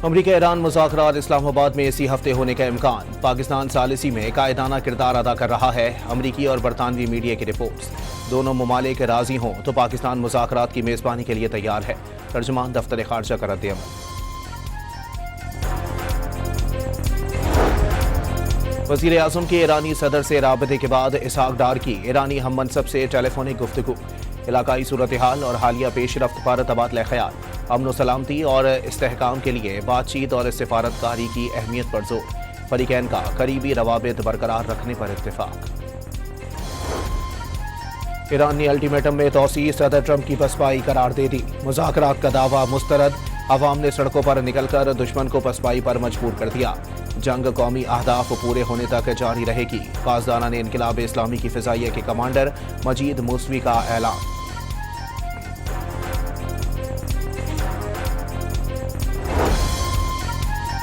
अमरीका Iran मुज़ाकरात Islamabad में इसी हफ्ते होने का इम्कान। पाकिस्तान सालिसी में कायदाना किरदार अदा कर रहा है। अमरीकी और बरतानवी मीडिया की रिपोर्ट्स। दोनों ममालिक राजी हों तो पाकिस्तान मुज़ाकरात की मेज़बानी के लिए तैयार है। तर्जुमान दफ्तर खारजा का रद्द-ए-अमल। वज़ीर आज़म के ईरानी सदर से राबते के बाद इसहाक डार की ईरानी हम मनसब से टेलीफोनिक गुफ्तगू। इलाकाई सूरत हाल और हालिया पेशरफ्त पर तबादला ख्याल। अमन सलामती और इस्तेहकाम के लिए बातचीत और सिफारतकारी की अहमियत पर जोर। फरीकैन का करीबी रवाबित बरकरार रखने पर इत्तेफाक। ईरान ने अल्टीमेटम में तोसी सदर ट्रंप की पसपाई करार दे दी। मुज़ाकरात का दावा मुस्तरद। अवाम ने सड़कों पर निकलकर दुश्मन को पसपाई पर मजबूर कर दिया। जंग कौमी अहदाफ पूरे होने तक जारी रहेगी। पासदारान इनकिलाब इस्लामी की फ़िज़ाइया के कमांडर मजीद मूसवी का ऐलान।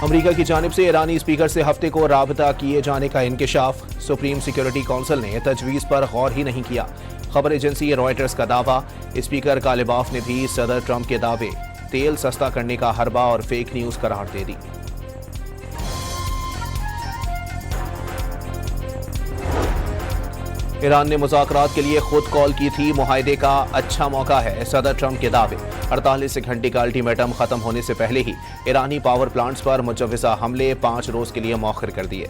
अमरीका की जानिब से ईरानी स्पीकर से हफ्ते को राबता किए जाने का इंकिशाफ। सुप्रीम सिक्योरिटी काउंसिल ने तजवीज़ पर गौर ही नहीं किया। खबर एजेंसी रॉयटर्स का दावा। स्पीकर कालिबाफ ने भी सदर ट्रंप के दावे तेल सस्ता करने का हरबा और फेक न्यूज़ करार दे दी। ईरान ने मुज़ाकरात के लिए खुद कॉल की थी। मुआहदे का अच्छा मौका है, सदर ट्रंप के दावे। 48 घंटे का अल्टीमेटम खत्म होने से पहले ही ईरानी पावर प्लांट्स पर मुजव्वज़ा हमले 5 रोज के लिए मौखर कर दिए।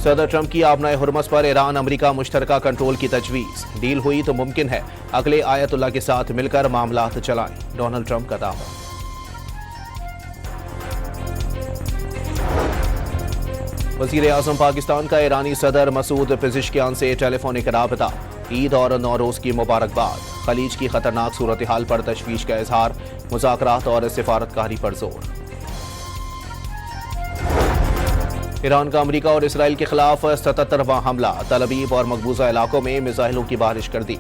सदर ट्रंप की आबनाए हुर्मस पर ईरान अमरीका मुश्तरका कंट्रोल की तजवीज़। डील हुई तो मुमकिन है अगले आयतुल्लाह के साथ मिलकर मामलात चलाएं। डोनाल्ड ट्रंप का दावा। वज़ीर आज़म पाकिस्तान का ईरानी सदर मसूद पेज़ेश्कियान से टेलीफोनिक राबता। ईद और नौरोज़ की मुबारकबाद। खलीज की खतरनाक सूरत हाल पर तशवीश का इजहार। मुज़ाकरात और सिफारतकारी पर जोर। ईरान का अमरीका और इसराइल के खिलाफ 77वां हमला। तल अबीब और मकबूजा इलाकों में मिसाइलों की बारिश कर दी।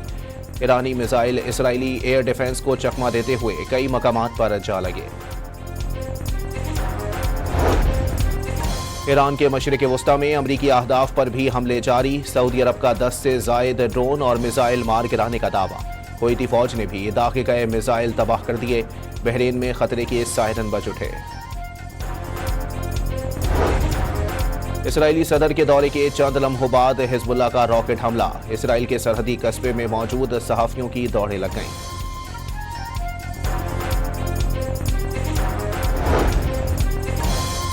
ईरानी मिसाइल इसराइली एयर डिफेंस को चकमा देते हुए कई मकामात पर जा लगे। ईरान के मशरिक़ वस्ता में अमरीकी अहदाफ पर भी हमले जारी। सऊदी अरब का 10 से ज़ायद ड्रोन और मिसाइल मार गिराने का दावा। कुवैती फौज ने भी दागे गए मिसाइल तबाह कर दिए। बहरीन में खतरे के सायरन बज उठे। इसराइली सदर के दौरे के चंद लम्हों बाद हिजबुल्लाह का रॉकेट हमला। इसराइल के सरहदी कस्बे में मौजूद सहाफ़ियों की दौड़ें लग गईं।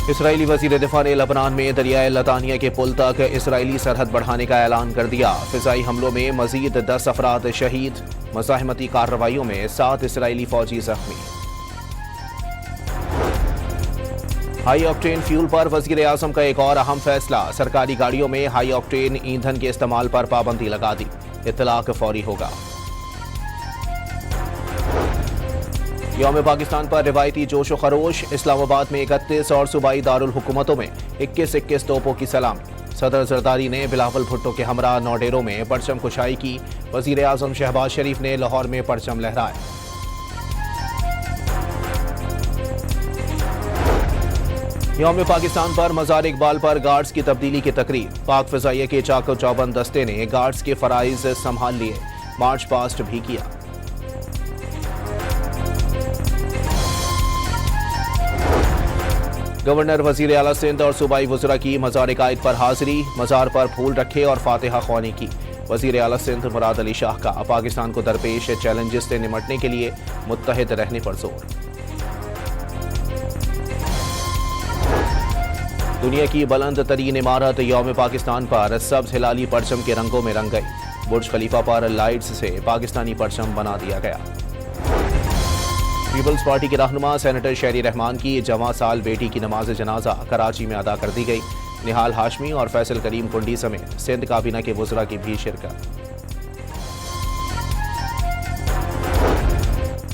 इसराइली वज़ीर दिफा ने लबनान में दरियाए लतानिया के पुल तक इसराइली सरहद बढ़ाने का ऐलान कर दिया। फ़िज़ाई हमलों में मज़ीद 10 अफराद शहीद। मज़ाहमती कार्रवाइयों में 7 इसराइली फ़ौजी ज़ख्मी। हाई ऑक्टेन फ्यूल पर वज़ीर आज़म का एक और अहम फैसला। सरकारी गाड़ियों में हाई ऑक्टेन ईंधन के इस्तेमाल पर पाबंदी लगा दी। इत्तलाक फौरी होगा। यौम पाकिस्तान पर रिवायती जोश व खरोश। इस्लामाबाद में 31 और सूबाई दारुल हुकूमतों में 21-21 तोपों की सलामी। सदर जरदारी ने बिलावल भुट्टो के हमरा नौडेरों में परचम कुशाई की। वज़ीर आज़म शहबाज शरीफ ने लाहौर में परचम लहराया। यौम पाकिस्तान पर मज़ार इकबाल पर गार्ड्स की तब्दीली की तकरीब। पाक फ़िज़ाइया के चाको चौबंद दस्ते ने गार्ड्स के फ़राइज़ संभाल लिए। मार्च पास्ट भी किया। गवर्नर वज़ीर आला सिंध और सूबाई वज़रा की मज़ार कायद पर हाजिरी। मज़ार पर फूल रखे और फातिहा ख्वानी की। वज़ीर आला सिंध मुराद अली शाह का पाकिस्तान को दरपेश चैलेंजेस से निमटने के लिए मुत्तहिद रहने पर जोर। दुनिया की बुलंद तरीन इमारत यौम पाकिस्तान पर सब्ज़ हिलाली परचम के रंगों में रंग गई। बुर्ज खलीफा पर लाइट्स से पाकिस्तानी परचम बना दिया गया। पीपल्स पार्टी के रहनुमा सेनेटर शहरी रहमान की जवां साल बेटी की नमाज जनाजा कराची में अदा कर दी गई। निहाल हाशमी और फैसल करीम कुंडी समेत सिंध काबीना के वज़रा की भी शिरकत।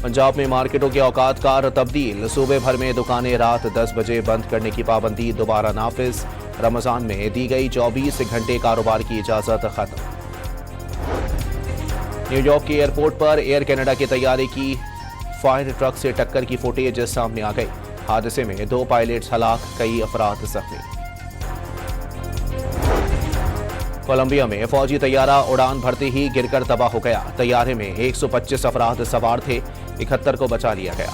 पंजाब में मार्केटों के औकात कार तब्दील। सूबे भर में दुकानें रात 10 बजे बंद करने की पाबंदी दोबारा नाफिज। रमजान में दी गई 24 घंटे कारोबार की इजाजत खत्म। न्यूयॉर्क के एयरपोर्ट पर एयर कनाडा के तैयारे की फायर ट्रक से टक्कर की फुटेज सामने आ गई। हादसे में 2 पायलट्स हलाक, कई अफराद जख्मी। कोलंबिया में फौजी तैयारा उड़ान भरते ही गिरकर तबाह हो गया। तैयारे में 125 अफराद सवार थे, 71 को बचा लिया गया।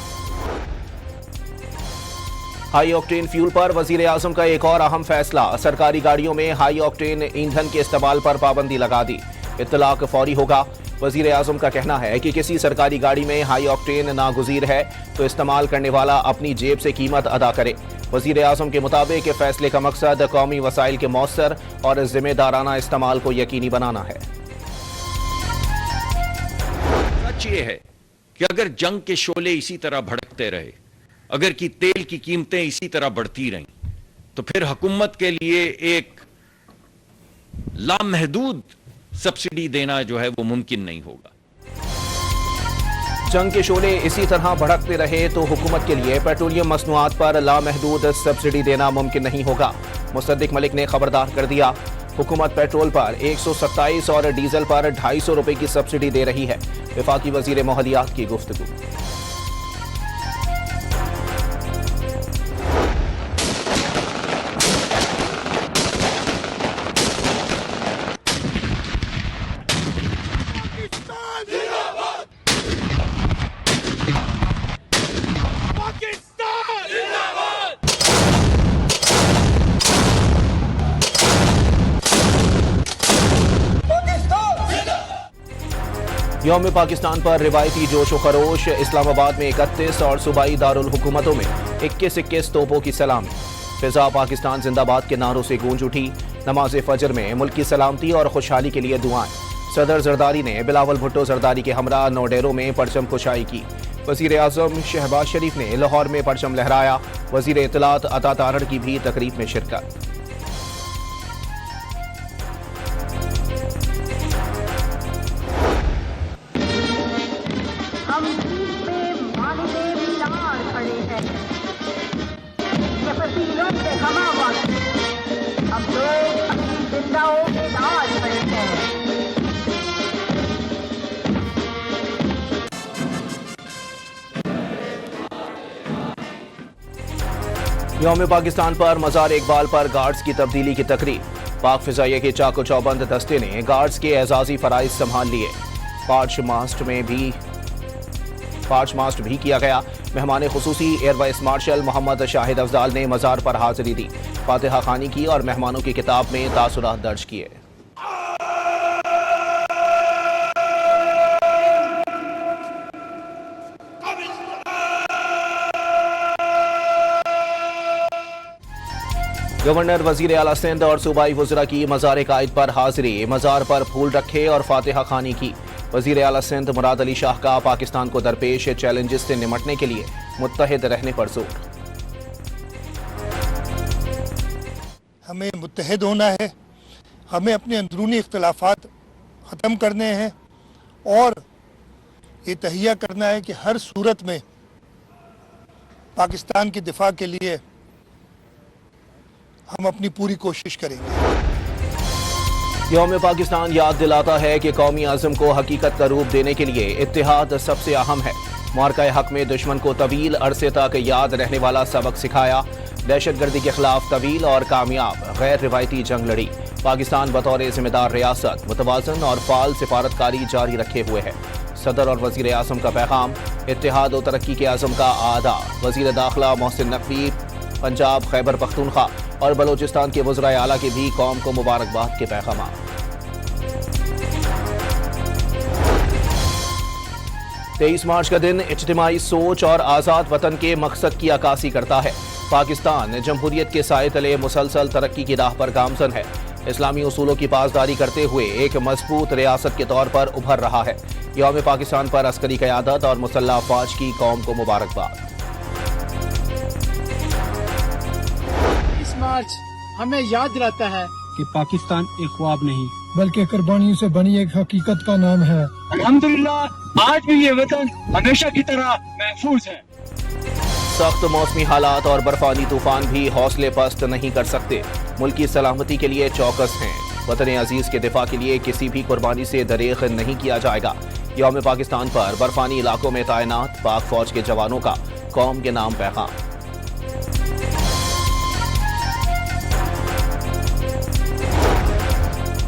हाई ऑक्टेन फ्यूल पर वजीर आजम का एक और अहम फैसला। सरकारी गाड़ियों में हाई ऑक्टेन ईंधन के इस्तेमाल पर पाबंदी लगा दी। इत्तलाक फौरी होगा। वजीर आजम का कहना है कि किसी सरकारी गाड़ी में हाई ऑक्टेन नागुजीर है तो इस्तेमाल करने वाला अपनी जेब से कीमत अदा करे। वजीर आजम के मुताबिक फैसले का मकसद कौमी वसाइल के मौसर और जिम्मेदाराना इस्तेमाल को यकीनी बनाना है। सच ये है कि अगर जंग के शोले इसी तरह भड़कते रहे, अगर की तेल की कीमतें इसी तरह बढ़ती रहीं, तो फिर हुकूमत के लिए एक लामहदूद सब्सिडी देना जो है वो मुमकिन नहीं होगा। जंग के शोले इसी तरह भड़कते रहे तो हुकूमत के लिए पेट्रोलियम मसनूआत पर लामहदूद सब्सिडी देना मुमकिन नहीं होगा। मुसद्दिक मलिक ने खबरदार कर दिया। हुकूमत पेट्रोल पर 127 और डीजल पर 250 रुपए की सब्सिडी दे रही है। वफाकी वजीर माहौलियात की गुफ्तगू। यौम पाकिस्तान पर रिवायती जोश व खरोश। इस्लामाबाद में 31 और सूबाई दारुल हुकूमतों में 21-21 तोपों की सलामी। फिजा पाकिस्तान जिंदाबाद के नारों से गूंज उठी। नमाज फजर में मुल्क की सलामती और खुशहाली के लिए दुआएं। सदर जरदारी ने बिलावल भुट्टो जरदारी के हमरा नौडेरों में परचम कुशाई की। वजीर आजम शहबाज शरीफ ने लाहौर में परचम लहराया। वजीर इत्तलात अता तारड़ की भी तकरीब में शिरकत। हम जीत में मानते मिलार खड़े हैं, ये फसीलों से हमावार, हम लोग अपनी जिंदाओं के दार खड़े हैं। यौम पाकिस्तान पर मजार इकबाल पर गार्ड्स की तब्दीली की तकरीब। पाक फिजाइया के चाको चौबंद दस्ते ने गार्ड्स के एजाजी फराइज संभाल लिए। पार्च मास्ट भी किया गया। मेहमान खुसूसी air vice marshal Mohammad Shahid Afzal ने मजार पर हाजिरी दी। फातिहा खानी की और मेहमानों की किताब में तासुरात दर्ज किए। गवर्नर वजीर आला सिंध और सूबाई वज़रा की मजार कायद पर हाजिरी। मजार पर फूल रखे और फातिहा खानी की। वजीर आला सिंध मुराद अली शाह का पाकिस्तान को दरपेश चैलेंजेस से निमटने के लिए मुत्तहिद रहने पर जोर। हमें मुत्तहिद होना है, हमें अपने अंदरूनी इख्तलाफात ख़त्म करने हैं और ये तहिया करना है कि हर सूरत में पाकिस्तान के दिफा के लिए हम अपनी पूरी कोशिश करेंगे। यौम पाकिस्तान याद दिलाता है कि कौमी आज़म को हकीकत का रूप देने के लिए इत्तेहाद सबसे अहम है। मार्का हक में दुश्मन को तवील अरसे तक याद रहने वाला सबक सिखाया। दहशतगर्दी के खिलाफ तवील और कामयाब गैर रिवायती जंग लड़ी। पाकिस्तान बतौर जिम्मेदार रियासत मुतवाज़न और फाल सिफारतकारी जारी रखे हुए है। सदर और वजीर आज़म का पैगाम। इत्तेहाद और तरक्की के आज़म का आदा। वजीर दाखिला मोहसिन नकवी पंजाब, खैबर पख्तूनख्वा और बलोचिस्तान के वज़राए आला के भी कौम को मुबारकबाद के पैगाम। 23 मार्च का दिन इज्तिमाई सोच और आज़ाद वतन के मकसद की अक्कासी करता है। पाकिस्तान जमहूरियत के साए तले मुसलसल तरक्की की राह पर गामजन है। इस्लामी उसूलों की पासदारी करते हुए एक मजबूत रियासत के तौर पर उभर रहा है। यौम पाकिस्तान पर अस्करी क़यादत और मुसल्लह अफवाज की कौम को मुबारकबाद। इस मार्च हमें याद दिलाता है कि पाकिस्तान एक ख्वाब नहीं बल्कि कुर्बानियों से बनी एक हकीकत का नाम है। अल्हम्दुलिल्लाह आज भी ये वतन हमेशा की तरह महफूज है। सख्त मौसमी हालात और बर्फानी तूफान भी हौसले पस्त नहीं कर सकते। मुल्क की सलामती के लिए चौकस हैं। वतन अजीज के दिफा के लिए किसी भी कुर्बानी से दरेख नहीं किया जाएगा। यौम पाकिस्तान पर बर्फानी इलाकों में तैनात पाक फौज के जवानों का कौम के नाम पैगाम।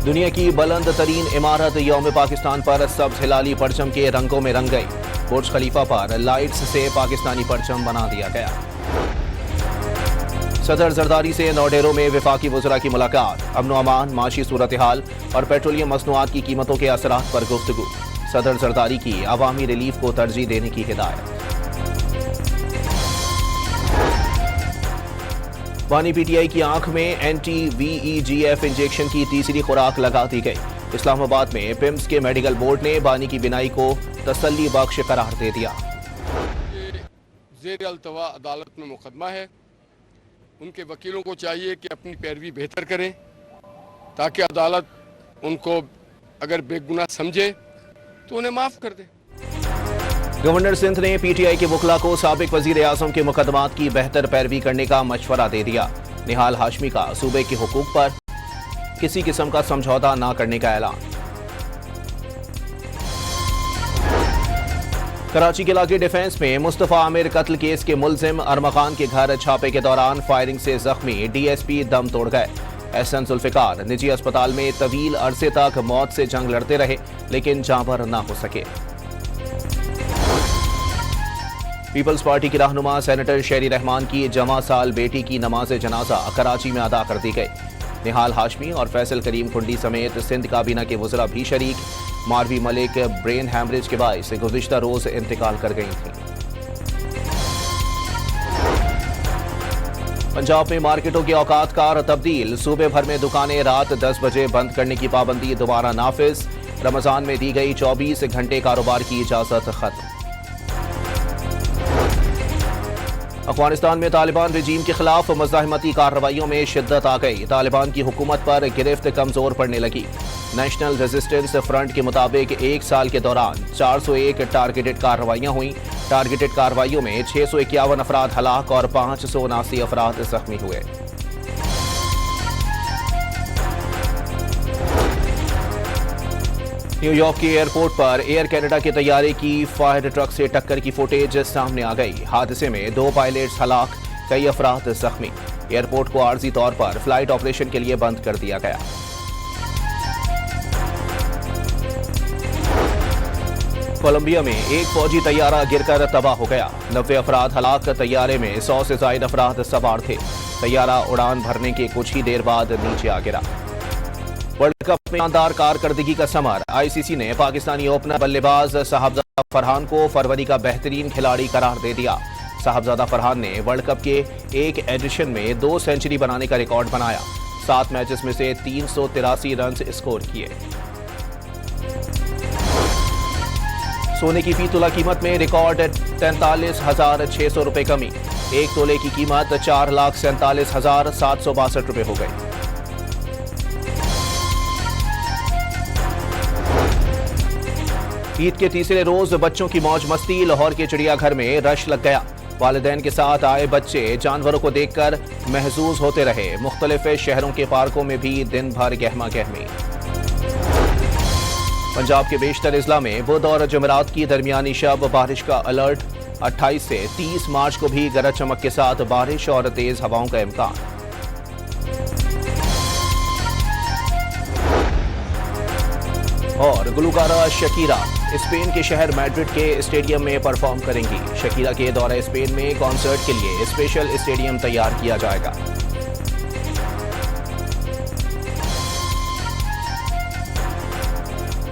दुनिया की बुलंद तरीन इमारत यौम पाकिस्तान पर सब्ज हिलाली परचम के रंगों में रंग गई। बुर्ज खलीफा पर लाइट्स से पाकिस्तानी परचम बना दिया गया। सदर जरदारी से नौडेरों में वफाकी वज़रा की मुलाकात। अमन अमान, माशी सूरत हाल और पेट्रोलियम मसनूआत की कीमतों के असरात पर गुफ्तगू। सदर जरदारी की अवामी रिलीफ को तरजीह देने की हिदायत। बानी पीटीआई की आंख में anti-VEGF इंजेक्शन की तीसरी खुराक लगा दी गई। इस्लामाबाद में पिम्स के मेडिकल बोर्ड ने बानी की बिनाई को तसल्ली बख्श करार दे दिया। ज़ेर अल्तवा अदालत में मुकदमा है, उनके वकीलों को चाहिए कि अपनी पैरवी बेहतर करें ताकि अदालत उनको अगर बेगुनाह समझे तो उन्हें माफ कर दे। गवर्नर सिंध ने पीटीआई के वकला को साबिक वजीर आजम के मुकदमात की बेहतर पैरवी करने का मशवरा दे दिया। निहाल हाशमी का सूबे के हुकूक पर किसी किस्म का समझौता न करने का ऐलान। कराची के इलाके डिफेंस में मुस्तफा आमिर कत्ल केस के मुलजिम अरमखान के घर छापे के दौरान फायरिंग से जख्मी डीएसपी दम तोड़ गए। एहसन जुल्फिकार निजी अस्पताल में तवील अरसे तक मौत से जंग लड़ते रहे लेकिन जांबर न हो सके। पीपल्स पार्टी की रहनुमा सेनेटर शेरी रहमान की जमा साल बेटी की नमाज जनाजा कराची में अदा कर दी गई। निहाल हाशमी और फैसल करीम कुंडी समेत सिंध काबीना के वज़रा भी शरीक। मारवी मलिक ब्रेन हैमरेज के बायस गुज़िश्ता रोज इंतकाल कर गई थी। पंजाब में मार्केटों के औकात कार तब्दील। सूबे भर में दुकानें रात 10 बजे बंद करने की पाबंदी दोबारा नाफिज। रमजान में दी गई 24 घंटे कारोबार की इजाजत खत्म। अफगानिस्तान में तालिबान रजीम के खिलाफ मुज़ाहिमती कार्रवाइयों में शिद्दत आ गई। तालिबान की हुकूमत पर गिरफ्त कमजोर पड़ने लगी। नेशनल रेजिस्टेंस फ्रंट के मुताबिक 1 साल के दौरान 401 टारगेटेड कार्रवाइयां हुई। टारगेटेड कार्रवाइयों में 651 अफराद हलाक और 579 अफराद जख्मी हुए। न्यूयॉर्क के एयरपोर्ट पर एयर कनाडा के तैयारे की फायर ट्रक से टक्कर की फुटेज सामने आ गई। हादसे में 2 पायलट्स हलाक, कई अफराद जख्मी। एयरपोर्ट को आर्जी तौर पर फ्लाइट ऑपरेशन के लिए बंद कर दिया गया। कोलंबिया में एक फौजी तैयारा गिरकर तबाह हो गया। 90 अफराद हलाक। तैयारे में 100 से ज्यादा अफराद सवार थे। तैयारा उड़ान भरने के कुछ ही देर बाद नीचे आ गिरा। वर्ल्ड कप में शानदार कारकर्दगी का समर। आईसीसी ने पाकिस्तानी ओपनर बल्लेबाज साहबजादा फरहान को फरवरी का बेहतरीन खिलाड़ी करार दे दिया। साहबजादा फरहान ने वर्ल्ड कप के एक एडिशन में 2 सेंचुरी बनाने का रिकॉर्ड बनाया। 7 मैचेस में से 383 रन स्कोर किए। सोने की फी तोला कीमत में रिकॉर्ड 43,600 रुपए कमी। 1 तोले की कीमत 4,47,762 रुपए हो गई। ईद के तीसरे रोज बच्चों की मौज मस्ती। लाहौर के चिड़ियाघर में रश लग गया। वालिदैन के साथ आए बच्चे जानवरों को देखकर महजूज होते रहे। मुख्तलिफ शहरों के पार्कों में भी दिन भर गहमा गहमी। पंजाब के बेशतर अजला में बुध और जुमेरात की दरमियानी शब बारिश का अलर्ट। 28 से 30 मार्च को भी गरज चमक के साथ बारिश और तेज हवाओं का इम्कान। और गुलकारा शकीरा स्पेन के शहर मैड्रिड के स्टेडियम में परफॉर्म करेंगी। शकीरा के दौरे स्पेन में कॉन्सर्ट के लिए स्पेशल स्टेडियम तैयार किया जाएगा।